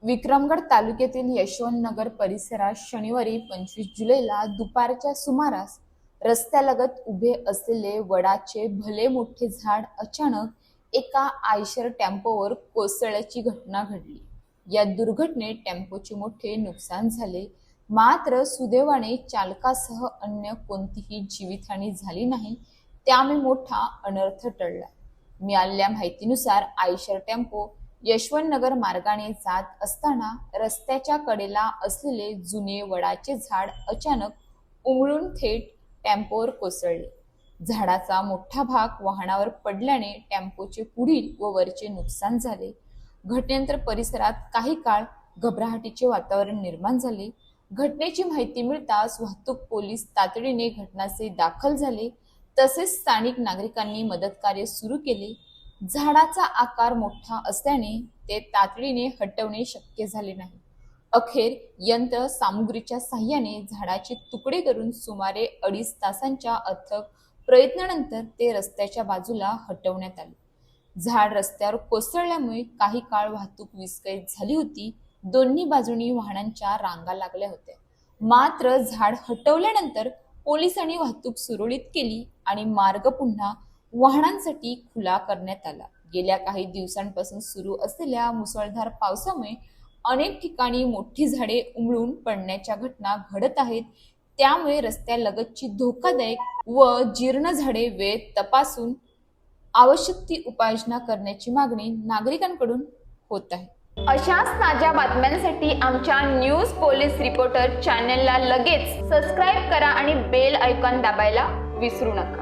विक्रमगड तालुक्यातील यशवंतनगर परिसरात शनिवारी 25 जुलैला दुपारच्या सुमारास रस्त्यालगत उभे असलेले वडाचे भले मोठे झाड अचानक एका आयशर टेम्पोवर कोसळल्याची घटना घडली। या दुर्घटनेत टेम्पोचे मोठे नुकसान झाले, मात्र सुदैवाने चालकासह अन्य कोणतीही जीवितहानी झाली नाही, त्यामुळे मोठा अनर्थ टळला। मिळालेल्या माहितीनुसार आयशर टेम्पो यशवंतनगर मार्गाने जात असताना रस्त्याच्या कडेला असलेले जुने वडाचे झाड अचानक उमळून थेट टेम्पोवर कोसळले। झाडाचा मोठा भाग वाहनावर पडल्याने टेम्पोचे पुढील व वरचे नुकसान झाले। घटनेनंतर परिसरात काही काळ घबराहटीचे वातावरण निर्माण झाले। घटनेची माहिती मिळताच वाहतूक पोलीस तातडीने घटनास्थळी दाखल झाले, तसेच स्थानिक नागरिकांनी मदत कार्य सुरू केले। झाडाचा आकार मोठा असल्याने ते तातडीने हटवणे शक्य झाले नाही। अखेर यंत्र सामुग्रीच्या साहाय्याने झाडाचे तुकडे करून सुमारे 2.5 तासांच्या अथक प्रयत्नानंतर ते रस्त्याच्या बाजूला हटवण्यात आले। झाड रस्त्यावर कोसळल्यामुळे काही काळ वाहतूक विस्कळीत झाली होती। दोन्ही बाजूनी वाहनांच्या रांगा लागल्या होत्या, मात्र झाड हटवल्यानंतर पोलिसांनी वाहतूक सुरळीत केली आणि मार्ग पुन्हा वाहनांसाठी खुला करण्यात आला। गेल्या काही दिवसांपासून सुरू असलेल्या मुसळधार पावसामुळे अनेक ठिकाणी मोठी झाडे उमळून पडण्याच्या घटना घडत आहेत, त्यामुळे रस्त्यालगतची धोकादायक व जीर्ण झाडे वेळेत तपासून आवश्यक ती उपाययोजना करण्याची मागणी नागरिकांकडून होत आहे। अशाच ताज्या बातम्यांसाठी आमच्या न्यूज पोलीस रिपोर्टर चॅनलला लगेच सबस्क्राईब करा आणि बेल आयकॉन दाबायला विसरू नका।